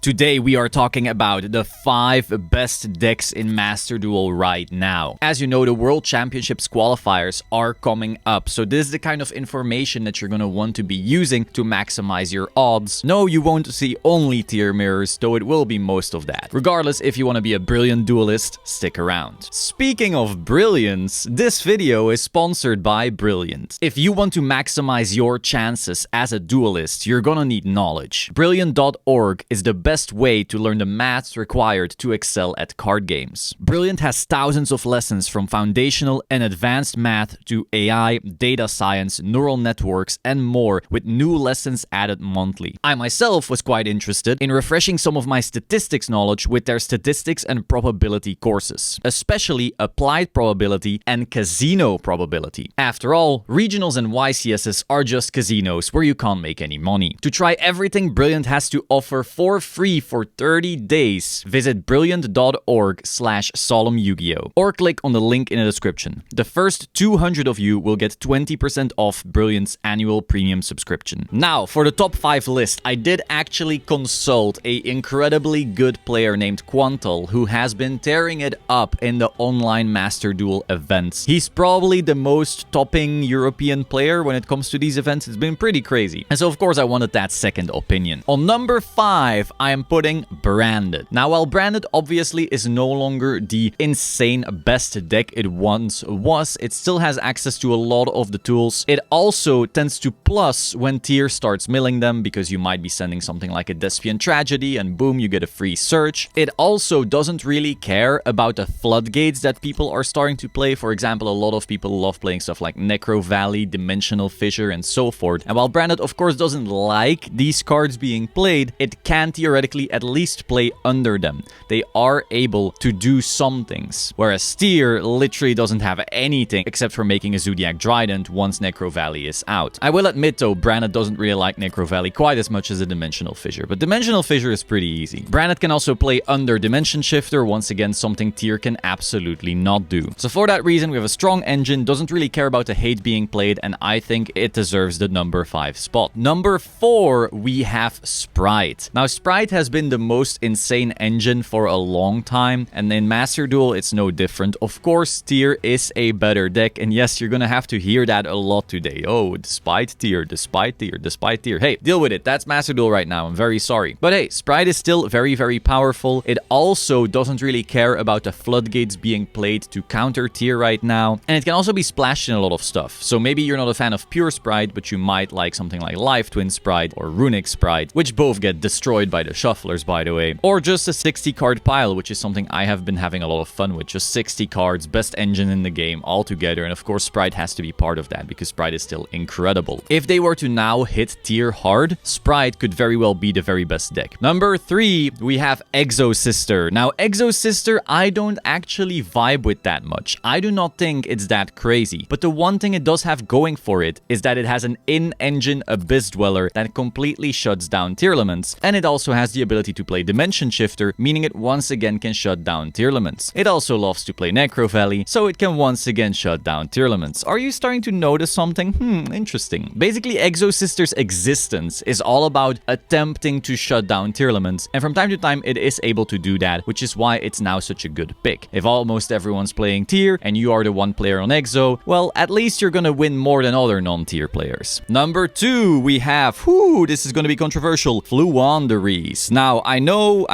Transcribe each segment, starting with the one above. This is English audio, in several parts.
Today we are talking about the 5 best decks in Master Duel right now. As you know, the World Championships qualifiers are coming up, so this is the kind of information that you're going to want to be using to maximize your odds. No, you won't see only tier mirrors, though it will be most of that. Regardless, if you want to be a brilliant duelist, stick around. Speaking of brilliance, this video is sponsored by Brilliant. If you want to maximize your chances as a duelist, you're gonna need knowledge. Brilliant.org is the best way to learn the maths required to excel at card games. Brilliant has thousands of lessons from foundational and advanced math to AI, data science, neural networks, and more, with new lessons added monthly. I myself was quite interested in refreshing some of my statistics knowledge with their statistics and probability courses, especially applied probability and casino probability. After all, regionals and YCSs are just casinos where you can't make any money. To try everything Brilliant has to offer for free for 30 days, visit brilliant.org/solemn Yugioh or click on the link in the description. The first 200 of you will get 20% off Brilliant's annual premium subscription. Now, for the top 5 list, I did actually consult an incredibly good player named Quantal, who has been tearing it up in the online Master Duel events. He's probably the most topping European player when it comes to these events. It's been pretty crazy. And so, of course, I wanted that second opinion. On number 5, I am putting Branded. Now, while Branded obviously is no longer the insane best deck it once was, it still has access to a lot of the tools. It also tends to plus when tier starts milling them, because you might be sending something like a Despian Tragedy and boom, you get a free search. It also doesn't really care about the floodgates that people are starting to play. For example, a lot of people love playing stuff like Necro Valley, Dimensional Fissure, and so forth. And while Branded, of course, doesn't like these cards being played, it can theoretically at least play under them. They are able to do some things, whereas tier literally doesn't have anything except for making a Zodiac Trident once Necro Valley is out. I will admit though, Branded doesn't really like Necro Valley quite as much as a Dimensional Fissure, but Dimensional Fissure is pretty easy. Branded can also play under Dimension Shifter, once again something tier can absolutely not do. So for that reason, we have a strong engine, doesn't really care about the hate being played, and I think it deserves the number 5 spot. Number 4, we have Sprite. Now, Sprite has been the most insane engine for a long time, and in Master Duel it's no different. Of course, tier is a better deck, and yes, you're gonna have to hear that a lot today. Oh, despite tier, despite tier, despite tier. Hey, deal with it. That's Master Duel right now. I'm very sorry. But hey, Sprite is still very, very powerful. It also doesn't really care about the floodgates being played to counter tier right now, and it can also be splashed in a lot of stuff. So maybe you're not a fan of pure Sprite, but you might like something like Live Twin Sprite or Runic Sprite, which both get destroyed by the shufflers, by the way. Or just a 60 card pile, which is something I have been having a lot of fun with. Just 60 cards, best engine in the game all together, and of course Sprite has to be part of that because Sprite is still incredible. If they were to now hit tier hard, Sprite could very well be the very best deck. Number 3, we have Exosister. Now, Exosister, I don't actually vibe with that much. I do not think it's that crazy, but the one thing it does have going for it is that it has an in-engine Abyss Dweller that completely shuts down Tearlaments, and it also has the ability to play Dimension Shifter, meaning it once again can shut down Tearlaments. It also loves to play Necro Valley, so it can once again shut down Tearlaments. Are you starting to notice something? Interesting. Basically, Exosister's existence is all about attempting to shut down Tearlaments, and from time to time it is able to do that, which is why it's now such a good pick. If almost everyone's playing tier and you are the one player on Exo, well, at least you're gonna win more than other non-tier players. Number 2, we have, this is gonna be controversial, Floowandereeze. Now, I know.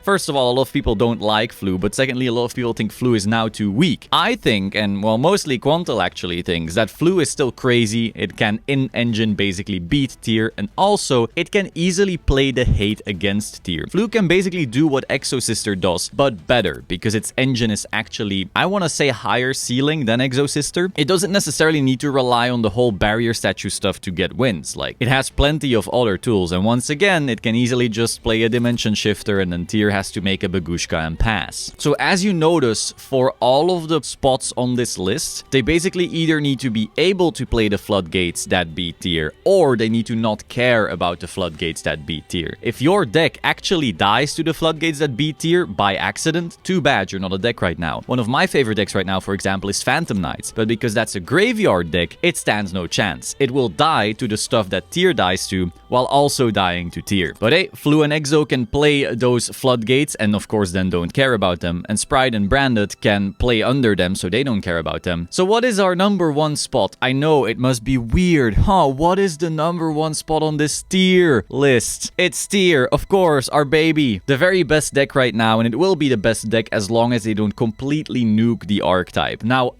First of all, a lot of people don't like Flu, but secondly, a lot of people think Flu is now too weak. I think, and well, mostly Quantal actually thinks, that Flu is still crazy. It can in-engine basically beat tier, and also it can easily play the hate against tier. Flu can basically do what Exosister does, but better, because its engine is actually, I want to say, higher ceiling than Exosister. It doesn't necessarily need to rely on the whole barrier statue stuff to get wins. Like, it has plenty of other tools, and once again, it can easily just play a Dimension Shifter, and then tier has to make a Bagushka and pass. So as you notice, for all of the spots on this list, they basically either need to be able to play the floodgates that beat tier, or they need to not care about the floodgates that beat tier. If your deck actually dies to the floodgates that beat tier by accident, too bad, you're not a deck right now. One of my favorite decks right now, for example, is Phantom Knights, but because that's a graveyard deck, it stands no chance. It will die to the stuff that tier dies to, while also dying to tier. But But hey, Flu and Exo can play those floodgates and of course then don't care about them. And Sprite and Branded can play under them so they don't care about them. So what is our number one spot? I know it must be weird. What is the number one spot on this tier list? It's tier, of course, our baby. The very best deck right now, and it will be the best deck as long as they don't completely nuke the archetype. Now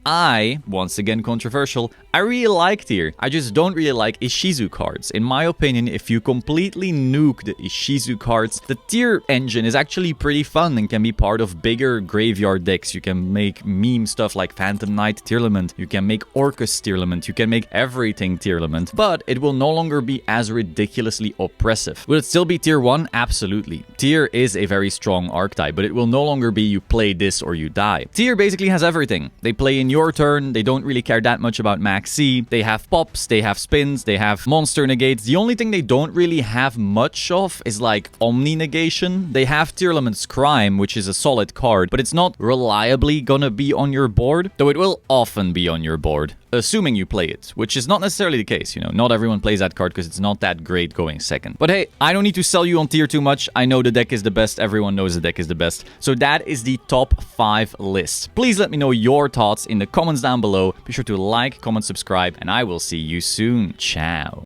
once again controversial, I really like tier. I just don't really like Ishizu cards. In my opinion, if you completely nuke the Ishizu cards, the tier engine is actually pretty fun and can be part of bigger graveyard decks. You can make meme stuff like Phantom Knight Tearlament. You can make Orcus Tearlament. You can make everything Tearlament. But it will no longer be as ridiculously oppressive. Will it still be tier 1? Absolutely. Tier is a very strong archetype, but it will no longer be you play this or you die. Tier basically has everything. They play in your turn. They don't really care that much about max C. They have pops, they have spins, they have monster negates. The only thing they don't really have much of is like Omni negation. They have Tearlaments Crime, which is a solid card, but it's not reliably gonna be on your board, though it will often be on your board, assuming you play it, which is not necessarily the case, you know. Not everyone plays that card because it's not that great going second. But hey, I don't need to sell you on tier too much. I know the deck is the best. Everyone knows the deck is the best. So that is the top 5 list. Please let me know your thoughts in the comments down below. Be sure to like, comment, subscribe, and I will see you soon. Ciao.